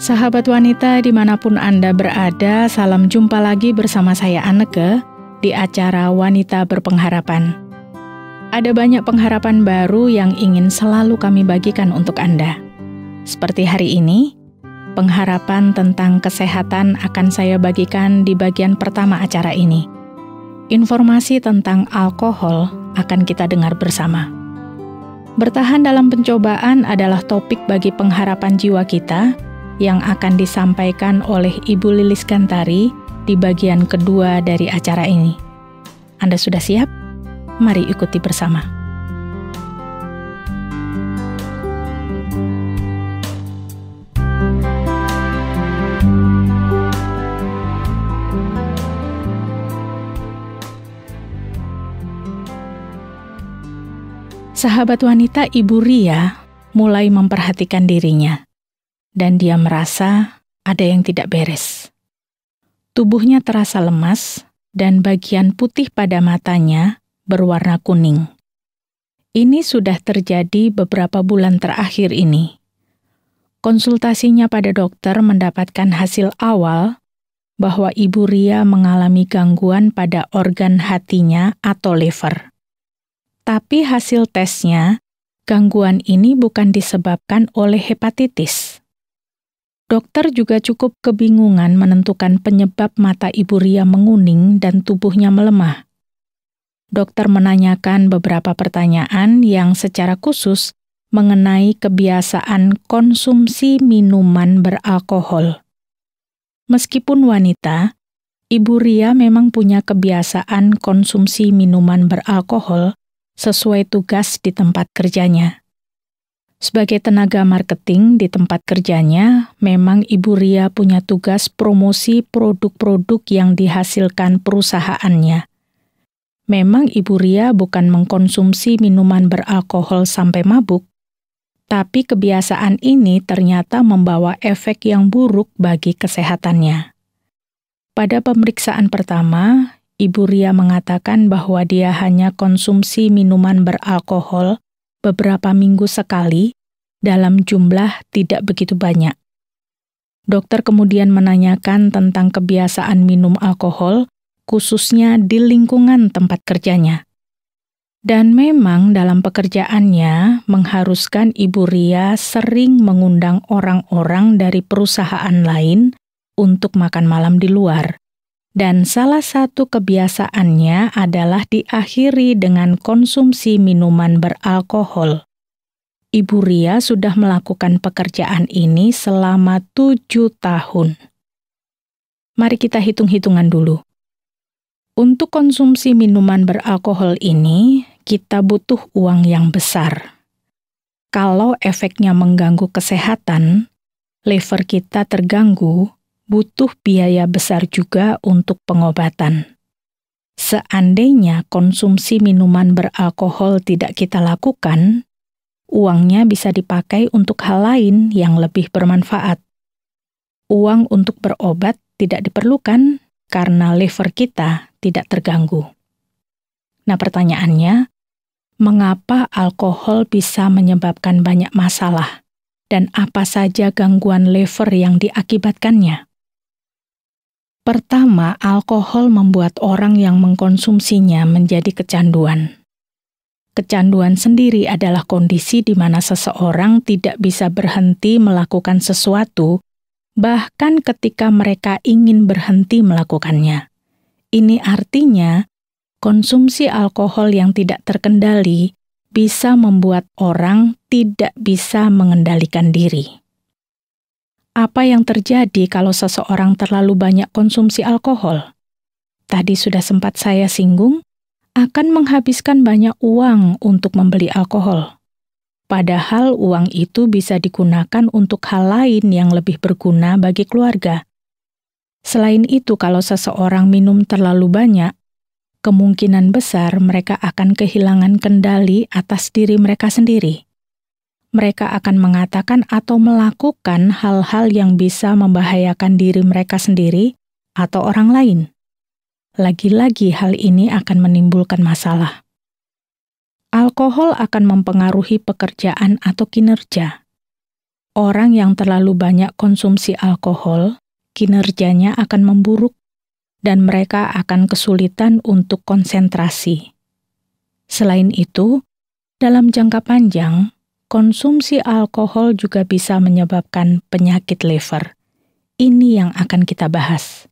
Sahabat wanita dimanapun Anda berada, salam jumpa lagi bersama saya Anneke di acara Wanita Berpengharapan. Ada banyak pengharapan baru yang ingin selalu kami bagikan untuk Anda. Seperti hari ini, pengharapan tentang kesehatan akan saya bagikan di bagian pertama acara ini. Informasi tentang alkohol akan kita dengar bersama. Bertahan dalam pencobaan adalah topik bagi pengharapan jiwa kita yang akan disampaikan oleh Ibu Lilis Gantari di bagian kedua dari acara ini. Anda sudah siap? Mari ikuti bersama. Sahabat wanita, Ibu Ria mulai memperhatikan dirinya, dan dia merasa ada yang tidak beres. Tubuhnya terasa lemas, dan bagian putih pada matanya berwarna kuning. Ini sudah terjadi beberapa bulan terakhir ini. Konsultasinya pada dokter mendapatkan hasil awal bahwa Ibu Ria mengalami gangguan pada organ hatinya atau liver. Tapi hasil tesnya, gangguan ini bukan disebabkan oleh hepatitis. Dokter juga cukup kebingungan menentukan penyebab mata Ibu Ria menguning dan tubuhnya melemah. Dokter menanyakan beberapa pertanyaan yang secara khusus mengenai kebiasaan konsumsi minuman beralkohol. Meskipun wanita, Ibu Ria memang punya kebiasaan konsumsi minuman beralkohol sesuai tugas di tempat kerjanya. Sebagai tenaga marketing di tempat kerjanya, memang Ibu Ria punya tugas promosi produk-produk yang dihasilkan perusahaannya. Memang Ibu Ria bukan mengkonsumsi minuman beralkohol sampai mabuk, tapi kebiasaan ini ternyata membawa efek yang buruk bagi kesehatannya. Pada pemeriksaan pertama, Ibu Ria mengatakan bahwa dia hanya konsumsi minuman beralkohol beberapa minggu sekali dalam jumlah tidak begitu banyak. Dokter kemudian menanyakan tentang kebiasaan minum alkohol, khususnya di lingkungan tempat kerjanya. Dan memang dalam pekerjaannya mengharuskan Ibu Ria sering mengundang orang-orang dari perusahaan lain untuk makan malam di luar. Dan salah satu kebiasaannya adalah diakhiri dengan konsumsi minuman beralkohol. Ibu Ria sudah melakukan pekerjaan ini selama 7 tahun. Mari kita hitung-hitungan dulu. Untuk konsumsi minuman beralkohol ini, kita butuh uang yang besar. Kalau efeknya mengganggu kesehatan, liver kita terganggu, butuh biaya besar juga untuk pengobatan. Seandainya konsumsi minuman beralkohol tidak kita lakukan, uangnya bisa dipakai untuk hal lain yang lebih bermanfaat. Uang untuk berobat tidak diperlukan karena liver kita tidak terganggu. Nah, pertanyaannya, mengapa alkohol bisa menyebabkan banyak masalah dan apa saja gangguan liver yang diakibatkannya? Pertama, alkohol membuat orang yang mengkonsumsinya menjadi kecanduan. Kecanduan sendiri adalah kondisi di mana seseorang tidak bisa berhenti melakukan sesuatu, bahkan ketika mereka ingin berhenti melakukannya. Ini artinya, konsumsi alkohol yang tidak terkendali bisa membuat orang tidak bisa mengendalikan diri. Apa yang terjadi kalau seseorang terlalu banyak konsumsi alkohol? Tadi sudah sempat saya singgung, akan menghabiskan banyak uang untuk membeli alkohol. Padahal uang itu bisa digunakan untuk hal lain yang lebih berguna bagi keluarga. Selain itu, kalau seseorang minum terlalu banyak, kemungkinan besar mereka akan kehilangan kendali atas diri mereka sendiri. Mereka akan mengatakan atau melakukan hal-hal yang bisa membahayakan diri mereka sendiri atau orang lain. Lagi-lagi hal ini akan menimbulkan masalah. Alkohol akan mempengaruhi pekerjaan atau kinerja. orang yang terlalu banyak konsumsi alkohol, kinerjanya akan memburuk dan mereka akan kesulitan untuk konsentrasi. Selain itu, dalam jangka panjang, konsumsi alkohol juga bisa menyebabkan penyakit liver. Ini yang akan kita bahas.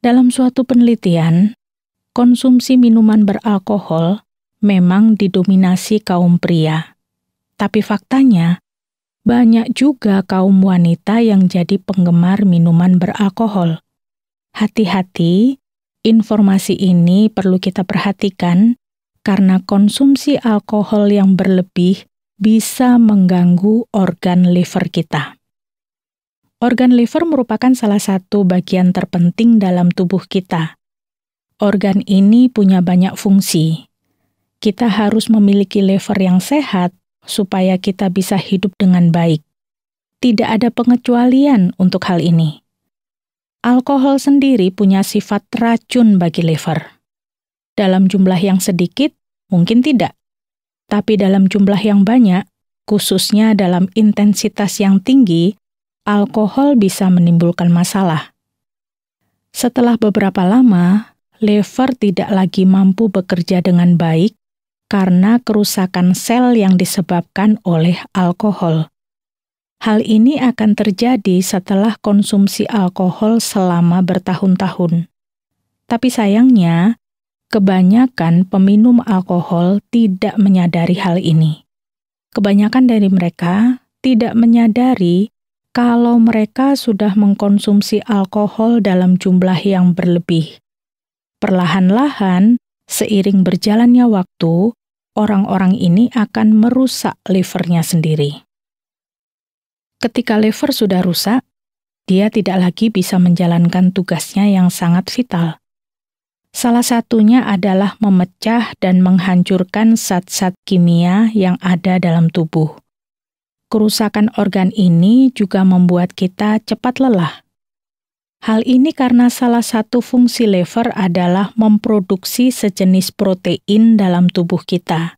Dalam suatu penelitian, konsumsi minuman beralkohol memang didominasi kaum pria. Tapi faktanya, banyak juga kaum wanita yang jadi penggemar minuman beralkohol. Hati-hati, informasi ini perlu kita perhatikan karena konsumsi alkohol yang berlebih bisa mengganggu organ liver kita. Organ liver merupakan salah satu bagian terpenting dalam tubuh kita. Organ ini punya banyak fungsi. Kita harus memiliki liver yang sehat supaya kita bisa hidup dengan baik. Tidak ada pengecualian untuk hal ini. Alkohol sendiri punya sifat racun bagi liver. Dalam jumlah yang sedikit, mungkin tidak. Tapi dalam jumlah yang banyak, khususnya dalam intensitas yang tinggi, alkohol bisa menimbulkan masalah. Setelah beberapa lama, liver tidak lagi mampu bekerja dengan baik karena kerusakan sel yang disebabkan oleh alkohol. Hal ini akan terjadi setelah konsumsi alkohol selama bertahun-tahun. Tapi sayangnya, kebanyakan peminum alkohol tidak menyadari hal ini. Kebanyakan dari mereka tidak menyadari kalau mereka sudah mengkonsumsi alkohol dalam jumlah yang berlebih. Perlahan-lahan, seiring berjalannya waktu, orang-orang ini akan merusak livernya sendiri. Ketika liver sudah rusak, dia tidak lagi bisa menjalankan tugasnya yang sangat vital. Salah satunya adalah memecah dan menghancurkan zat-zat kimia yang ada dalam tubuh. Kerusakan organ ini juga membuat kita cepat lelah. Hal ini karena salah satu fungsi liver adalah memproduksi sejenis protein dalam tubuh kita.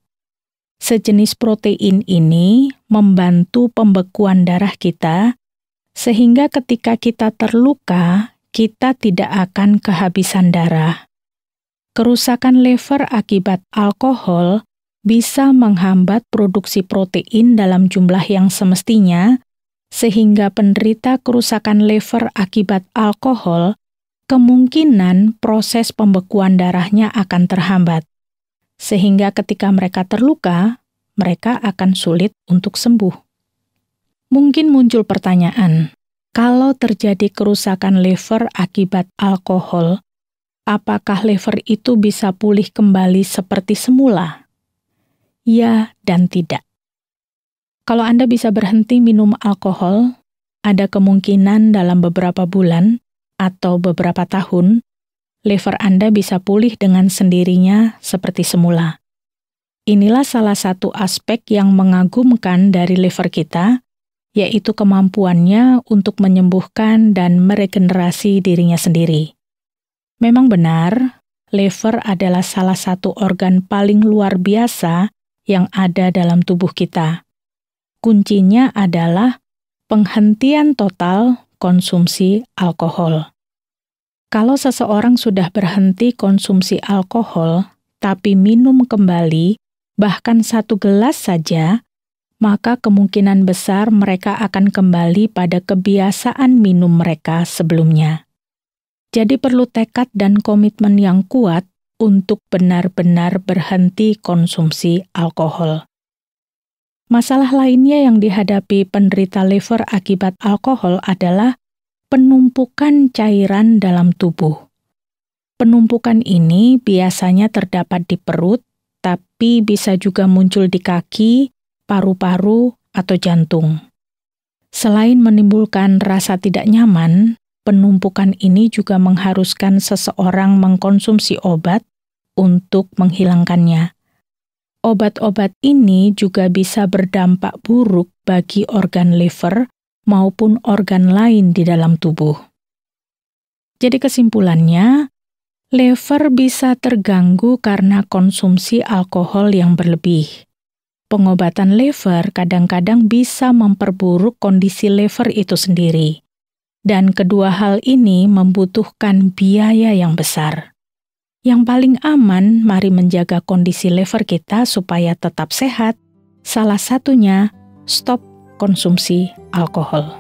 Sejenis protein ini membantu pembekuan darah kita, sehingga ketika kita terluka, kita tidak akan kehabisan darah. Kerusakan liver akibat alkohol bisa menghambat produksi protein dalam jumlah yang semestinya, sehingga penderita kerusakan liver akibat alkohol kemungkinan proses pembekuan darahnya akan terhambat. Sehingga ketika mereka terluka, mereka akan sulit untuk sembuh. Mungkin muncul pertanyaan, kalau terjadi kerusakan liver akibat alkohol, apakah liver itu bisa pulih kembali seperti semula? Ya dan tidak. Kalau Anda bisa berhenti minum alkohol, ada kemungkinan dalam beberapa bulan atau beberapa tahun, liver Anda bisa pulih dengan sendirinya seperti semula. Inilah salah satu aspek yang mengagumkan dari liver kita, yaitu kemampuannya untuk menyembuhkan dan meregenerasi dirinya sendiri. Memang benar, liver adalah salah satu organ paling luar biasa yang ada dalam tubuh kita. Kuncinya adalah penghentian total konsumsi alkohol. Kalau seseorang sudah berhenti konsumsi alkohol, tapi minum kembali, bahkan 1 gelas saja, maka kemungkinan besar mereka akan kembali pada kebiasaan minum mereka sebelumnya. Jadi perlu tekad dan komitmen yang kuat untuk benar-benar berhenti konsumsi alkohol. Masalah lainnya yang dihadapi penderita liver akibat alkohol adalah penumpukan cairan dalam tubuh. Penumpukan ini biasanya terdapat di perut, tapi bisa juga muncul di kaki, paru-paru, atau jantung. Selain menimbulkan rasa tidak nyaman, penumpukan ini juga mengharuskan seseorang mengkonsumsi obat untuk menghilangkannya. Obat-obat ini juga bisa berdampak buruk bagi organ liver maupun organ lain di dalam tubuh. Jadi kesimpulannya, liver bisa terganggu karena konsumsi alkohol yang berlebih. pengobatan lever kadang-kadang bisa memperburuk kondisi lever itu sendiri. Dan kedua hal ini membutuhkan biaya yang besar. Yang paling aman, mari menjaga kondisi lever kita supaya tetap sehat. Salah satunya, stop konsumsi alkohol.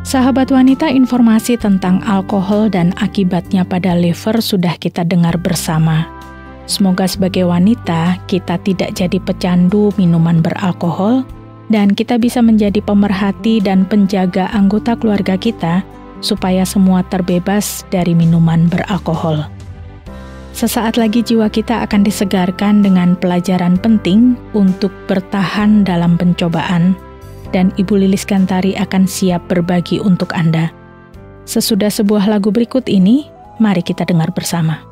Sahabat wanita, informasi tentang alkohol dan akibatnya pada liver sudah kita dengar bersama. Semoga sebagai wanita kita tidak jadi pecandu minuman beralkohol dan kita bisa menjadi pemerhati dan penjaga anggota keluarga kita supaya semua terbebas dari minuman beralkohol. Sesaat lagi jiwa kita akan disegarkan dengan pelajaran penting untuk bertahan dalam pencobaan, dan Ibu Lilis Gantari akan siap berbagi untuk Anda. Sesudah sebuah lagu berikut ini, mari kita dengar bersama.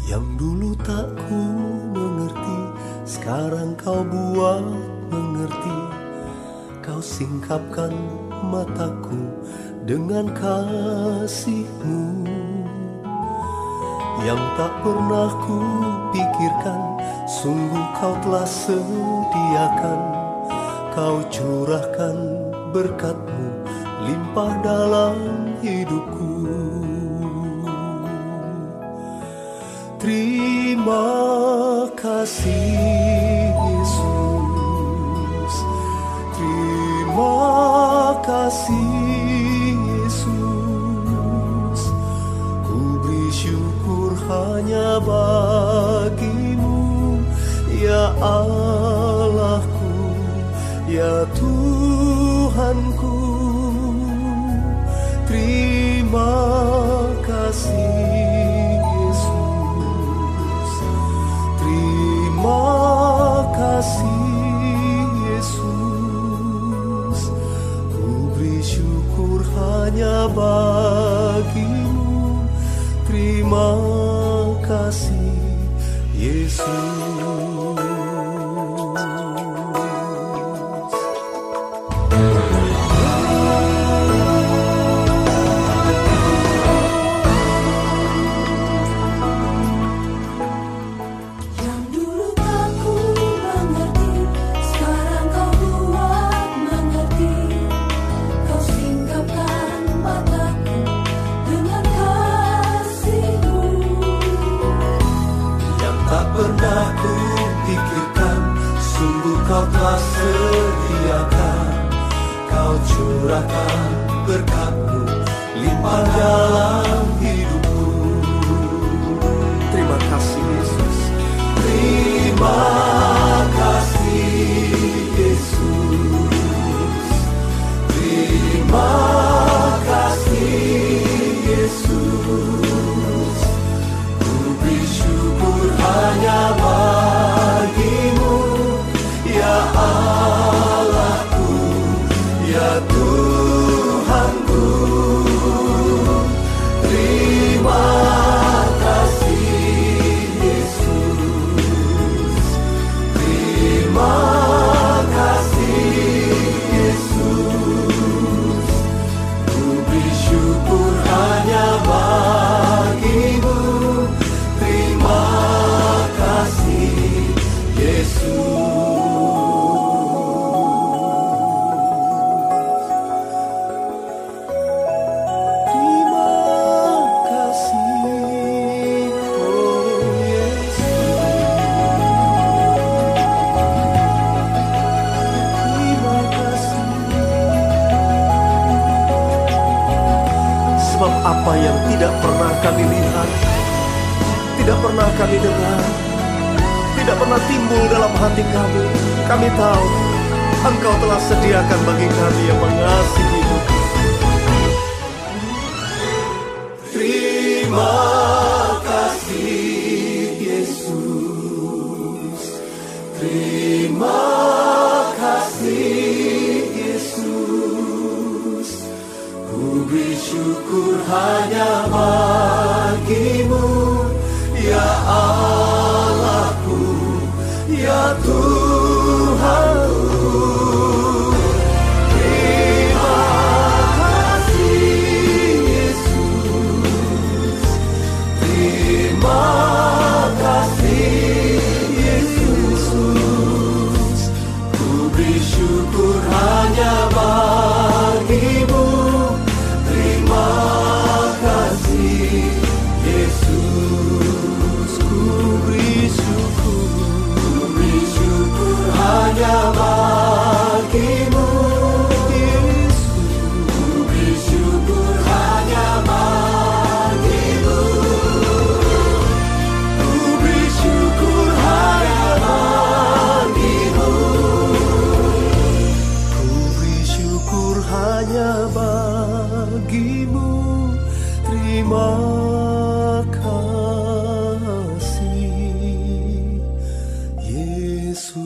Yang dulu tak ku mengerti, sekarang kau buat mengerti. Kau singkapkan mataku dengan kasih-Mu. Yang tak pernah ku pikirkan, sungguh kau telah sediakan. Kau curahkan berkat-Mu limpah dalam hidupku. Terima kasih Yesus, terima kasih Yesus. Ku beri syukur hanya bagi-Mu, ya Allahku, ya Tuhanku. Terima kasih Yesus, terima kasih Yesus. Ku beri syukur hanya bagi-Mu. Terima kasih Yesus. Kau telah sediakan, Kau curahkan berkat-Mu limpah dalam hidupku. Terima kasih Yesus, terima kasih Yesus, terima kasih Yesus. Ku beri syukur hanya bagi-Mu, ya Allahku, ya Tuhanku. Terima kasih Yesus, terima kasih Yesus. Ku beri syukur hanya bagi-Mu. Terima kasih Yesus. Apa yang tidak pernah kami lihat, tidak pernah kami dengar, tidak pernah timbul dalam hati kami tahu Engkau telah sediakan bagi kami yang mengasihi. Terima kasih Yesus, terima kasih Yesus. Ku beri syukur hanya bagi-Mu, Ya Allahku, ya Tuhanku, terima kasih Yesus, terima kasih Yesus. Ku beri syukur hanya bagimu. Terima kasih Yesus. Ku beri syukur hanya bagimu Yesus. Ku beri syukur hanya bagimu. Ku beri syukur hanya bagimu. Ku beri syukur hanya bagimu. Terima kasih Yesus.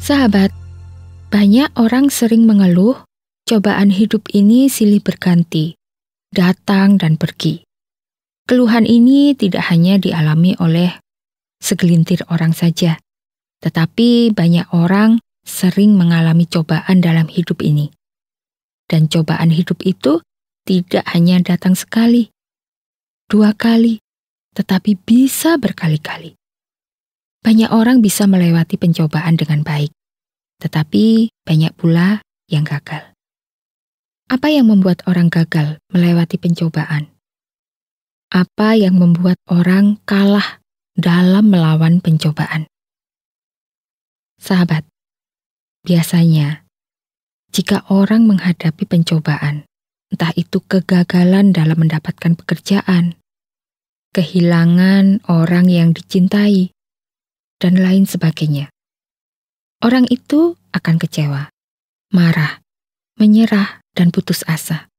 Sahabat, banyak orang sering mengeluh cobaan hidup ini silih berganti, datang dan pergi. Keluhan ini tidak hanya dialami oleh segelintir orang saja, tetapi banyak orang sering mengalami cobaan dalam hidup ini. Dan cobaan hidup itu tidak hanya datang sekali, 2 kali, tetapi bisa berkali-kali. Banyak orang bisa melewati pencobaan dengan baik, tetapi banyak pula yang gagal. Apa yang membuat orang gagal melewati pencobaan? Apa yang membuat orang kalah dalam melawan pencobaan? Sahabat, biasanya jika orang menghadapi pencobaan, entah itu kegagalan dalam mendapatkan pekerjaan, kehilangan orang yang dicintai, dan lain sebagainya, orang itu akan kecewa, marah, menyerah, dan putus asa.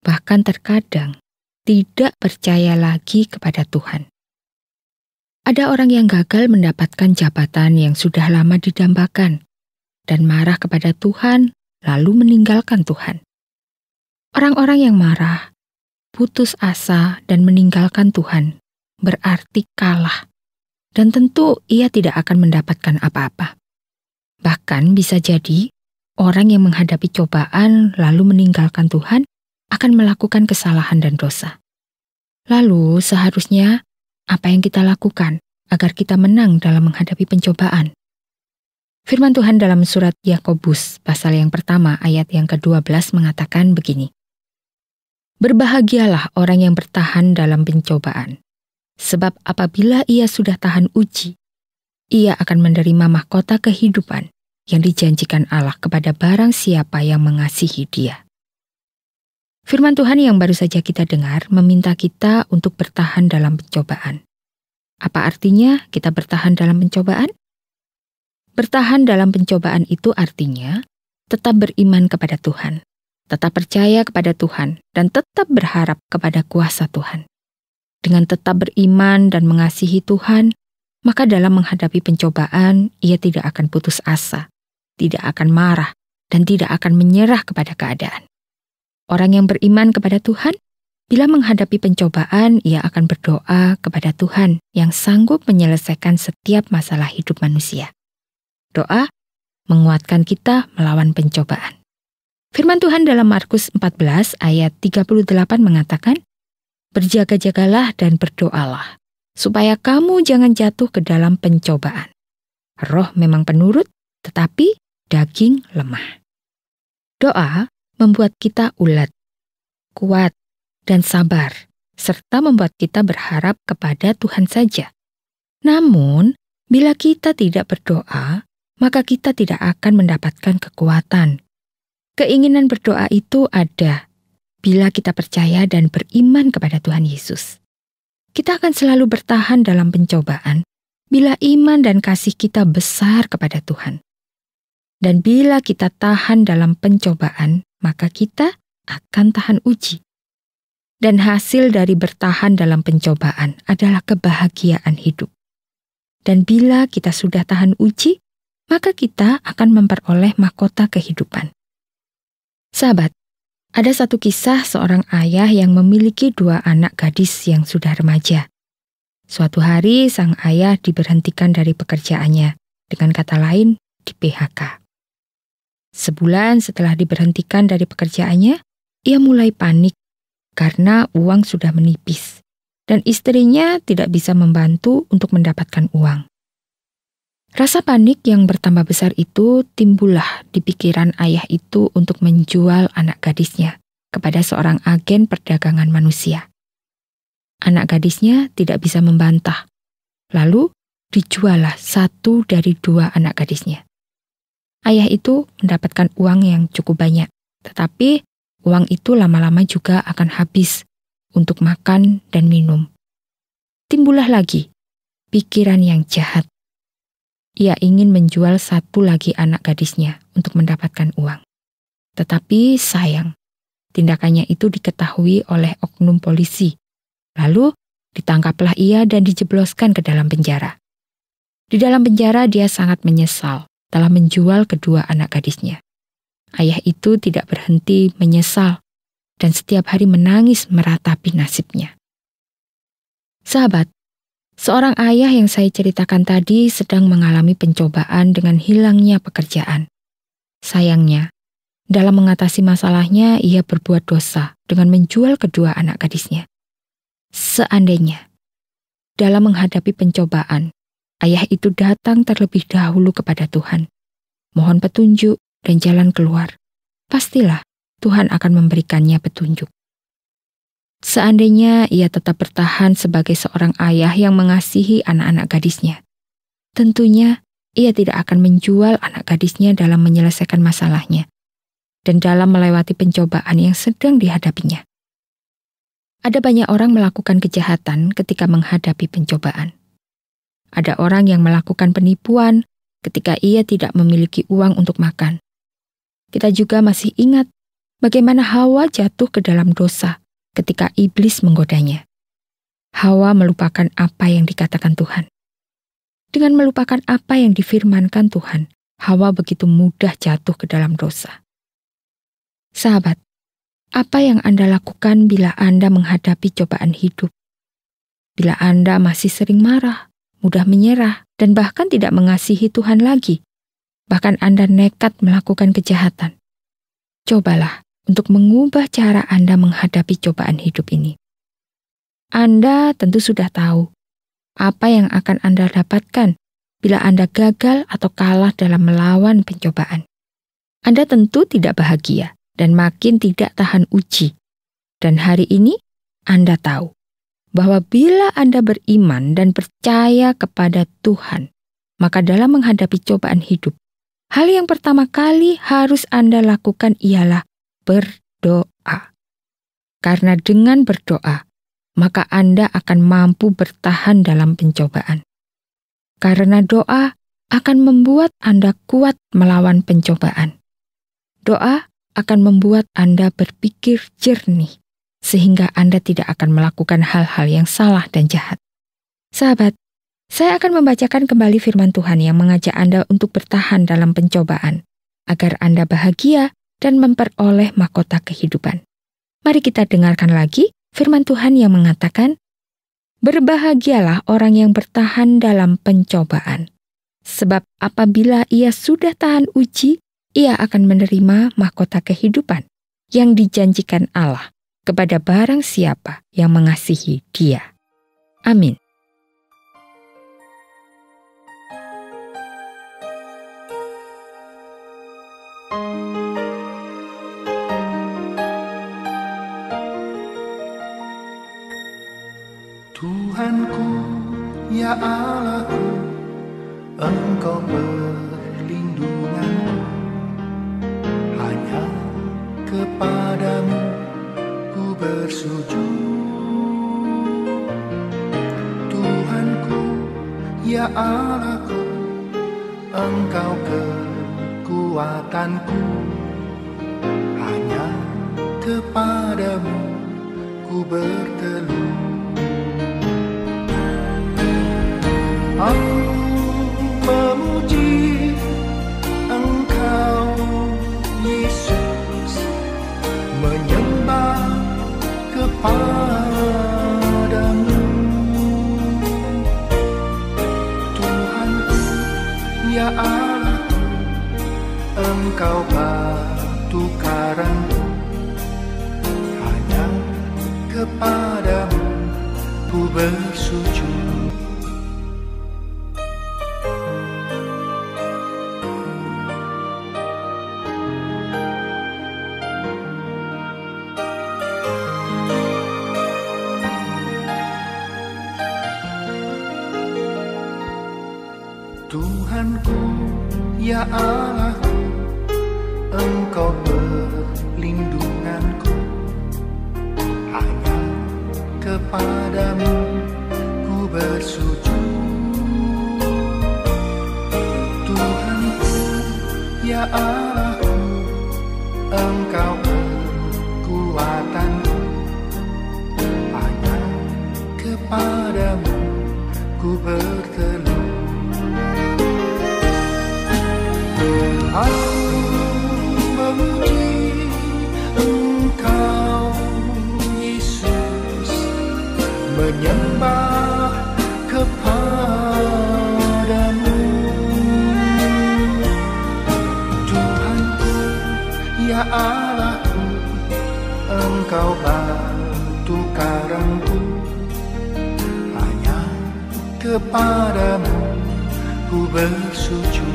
Bahkan terkadang tidak percaya lagi kepada Tuhan. Ada orang yang gagal mendapatkan jabatan yang sudah lama didambakan dan marah kepada Tuhan lalu meninggalkan Tuhan. Orang-orang yang marah, putus asa, dan meninggalkan Tuhan berarti kalah. Dan tentu ia tidak akan mendapatkan apa-apa. Bahkan bisa jadi orang yang menghadapi cobaan lalu meninggalkan Tuhan akan melakukan kesalahan dan dosa. Lalu seharusnya apa yang kita lakukan agar kita menang dalam menghadapi pencobaan? Firman Tuhan dalam surat Yakobus pasal yang pertama ayat yang ke-12 mengatakan begini. Berbahagialah orang yang bertahan dalam pencobaan. Sebab apabila ia sudah tahan uji, ia akan menerima mahkota kehidupan yang dijanjikan Allah kepada barang siapa yang mengasihi Dia. Firman Tuhan yang baru saja kita dengar meminta kita untuk bertahan dalam pencobaan. Apa artinya kita bertahan dalam pencobaan? Bertahan dalam pencobaan itu artinya tetap beriman kepada Tuhan, tetap percaya kepada Tuhan, dan tetap berharap kepada kuasa Tuhan. Dengan tetap beriman dan mengasihi Tuhan, maka dalam menghadapi pencobaan, ia tidak akan putus asa, tidak akan marah, dan tidak akan menyerah kepada keadaan. Orang yang beriman kepada Tuhan, bila menghadapi pencobaan, ia akan berdoa kepada Tuhan yang sanggup menyelesaikan setiap masalah hidup manusia. Doa menguatkan kita melawan pencobaan. Firman Tuhan dalam Markus 14 ayat 38 mengatakan, berjaga-jagalah dan berdoalah, supaya kamu jangan jatuh ke dalam pencobaan. Roh memang penurut, tetapi daging lemah. Doa membuat kita ulet, kuat, dan sabar, serta membuat kita berharap kepada Tuhan saja. Namun, bila kita tidak berdoa, maka kita tidak akan mendapatkan kekuatan. Keinginan berdoa itu ada bila kita percaya dan beriman kepada Tuhan Yesus. Kita akan selalu bertahan dalam pencobaan bila iman dan kasih kita besar kepada Tuhan. Dan bila kita tahan dalam pencobaan, maka kita akan tahan uji. Dan hasil dari bertahan dalam pencobaan adalah kebahagiaan hidup. Dan bila kita sudah tahan uji, maka kita akan memperoleh mahkota kehidupan. Sahabat, ada satu kisah seorang ayah yang memiliki 2 anak gadis yang sudah remaja. Suatu hari sang ayah diberhentikan dari pekerjaannya, dengan kata lain di PHK. Sebulan setelah diberhentikan dari pekerjaannya, ia mulai panik karena uang sudah menipis dan istrinya tidak bisa membantu untuk mendapatkan uang. Rasa panik yang bertambah besar itu timbullah di pikiran ayah itu untuk menjual anak gadisnya kepada seorang agen perdagangan manusia. Anak gadisnya tidak bisa membantah, lalu dijuallah 1 dari 2 anak gadisnya. Ayah itu mendapatkan uang yang cukup banyak, tetapi uang itu lama-lama juga akan habis untuk makan dan minum. Timbullah lagi pikiran yang jahat. Ia ingin menjual 1 lagi anak gadisnya untuk mendapatkan uang. Tetapi sayang, tindakannya itu diketahui oleh oknum polisi. Lalu ditangkaplah ia dan dijebloskan ke dalam penjara. Di dalam penjara dia sangat menyesal telah menjual kedua anak gadisnya. Ayah itu tidak berhenti menyesal dan setiap hari menangis meratapi nasibnya. Sahabat, seorang ayah yang saya ceritakan tadi sedang mengalami pencobaan dengan hilangnya pekerjaan. Sayangnya, dalam mengatasi masalahnya ia berbuat dosa dengan menjual kedua anak gadisnya. Seandainya, dalam menghadapi pencobaan, ayah itu datang terlebih dahulu kepada Tuhan, mohon petunjuk dan jalan keluar, pastilah Tuhan akan memberikannya petunjuk. Seandainya ia tetap bertahan sebagai seorang ayah yang mengasihi anak-anak gadisnya, tentunya ia tidak akan menjual anak gadisnya dalam menyelesaikan masalahnya dan dalam melewati pencobaan yang sedang dihadapinya. Ada banyak orang melakukan kejahatan ketika menghadapi pencobaan. Ada orang yang melakukan penipuan ketika ia tidak memiliki uang untuk makan. Kita juga masih ingat bagaimana Hawa jatuh ke dalam dosa ketika iblis menggodanya. Hawa melupakan apa yang dikatakan Tuhan. Dengan melupakan apa yang difirmankan Tuhan, Hawa begitu mudah jatuh ke dalam dosa. Sahabat, apa yang Anda lakukan bila Anda menghadapi cobaan hidup? Bila Anda masih sering marah, mudah menyerah, dan bahkan tidak mengasihi Tuhan lagi, bahkan Anda nekat melakukan kejahatan. Cobalah untuk mengubah cara Anda menghadapi cobaan hidup ini. Anda tentu sudah tahu apa yang akan Anda dapatkan bila Anda gagal atau kalah dalam melawan pencobaan. Anda tentu tidak bahagia dan makin tidak tahan uji. Dan hari ini Anda tahu bahwa bila Anda beriman dan percaya kepada Tuhan, maka dalam menghadapi cobaan hidup, hal yang pertama kali harus Anda lakukan ialah berdoa. Karena dengan berdoa, maka Anda akan mampu bertahan dalam pencobaan. Karena doa akan membuat Anda kuat melawan pencobaan. Doa akan membuat Anda berpikir jernih, sehingga Anda tidak akan melakukan hal-hal yang salah dan jahat. Sahabat, saya akan membacakan kembali firman Tuhan yang mengajak Anda untuk bertahan dalam pencobaan, agar Anda bahagia dan memperoleh mahkota kehidupan. Mari kita dengarkan lagi firman Tuhan yang mengatakan, "Berbahagialah orang yang bertahan dalam pencobaan, sebab apabila ia sudah tahan uji, ia akan menerima mahkota kehidupan yang dijanjikan Allah kepada barang siapa yang mengasihi Dia." Amin. Tuhanku, ya Allahku, Engkau perlindunganku. Hanya kepadamu ku bersujud. Tuhanku, ya Allahku, Engkau kekuatanku. Hanya kepadamu ku berteduh. Aku memuji Engkau Yesus, menyembah kepadamu. Tuhanku, ya Allahku, Engkau batu karangku, hanya kepadamu ku bersujud. Tuhanku, ya Allahku, Engkau perlindunganku, hanya kepadamu ku bersujud. Tuhanku, ya Allahku, Engkau kekuatanku, hanya kepadamu ku berteduh. Aku memuji Engkau Yesus, menyembah kepadamu. Tuhanku, ya Allahku, Engkau batu karangku, hanya kepadamu ku bersujud.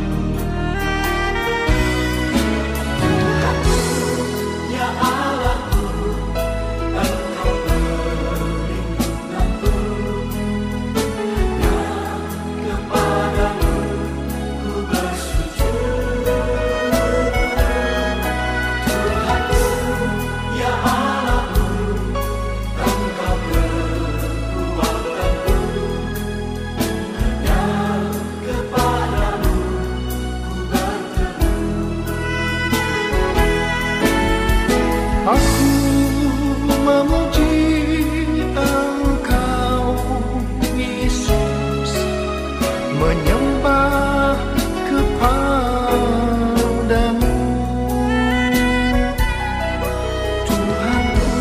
Aku memuji Engkau Yesus, menyembah kepadamu. Tuhanku,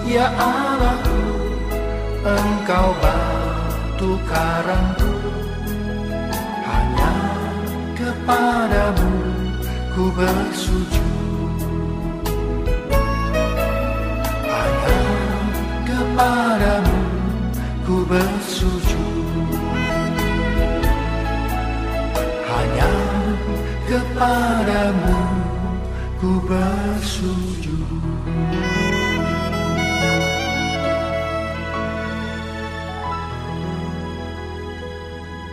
ya Allahku, Engkau batu karangku, hanya kepadamu ku bersujud. Kepadamu ku bersujud, hanya kepadamu ku bersujud.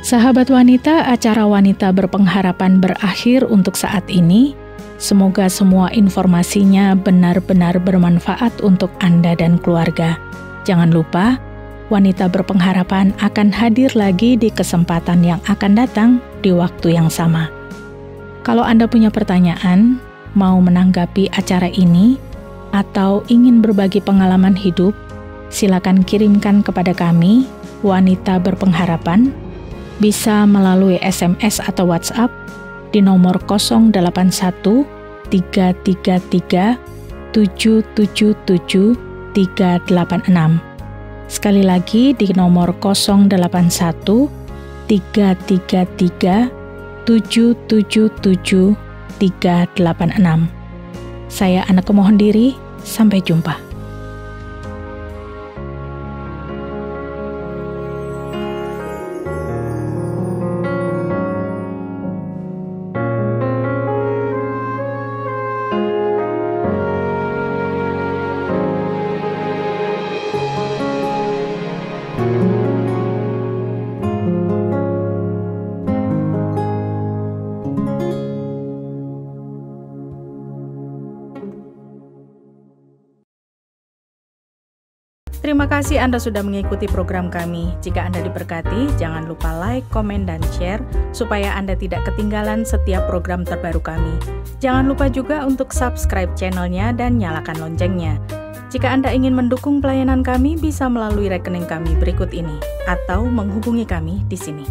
Sahabat wanita, acara Wanita Berpengharapan berakhir untuk saat ini. Semoga semua informasinya benar-benar bermanfaat untuk Anda dan keluarga. Jangan lupa, Wanita Berpengharapan akan hadir lagi di kesempatan yang akan datang di waktu yang sama. Kalau Anda punya pertanyaan, mau menanggapi acara ini, atau ingin berbagi pengalaman hidup, silakan kirimkan kepada kami, Wanita Berpengharapan, bisa melalui SMS atau WhatsApp di nomor 081 333 777 386. Sekali lagi di nomor 081 333 777 386. Saya Aneke mohon diri, sampai jumpa. Terima kasih Anda sudah mengikuti program kami. Jika Anda diberkati, jangan lupa like, komen, dan share supaya Anda tidak ketinggalan setiap program terbaru kami. Jangan lupa juga untuk subscribe channelnya dan nyalakan loncengnya. Jika Anda ingin mendukung pelayanan kami, bisa melalui rekening kami berikut ini, atau menghubungi kami di sini.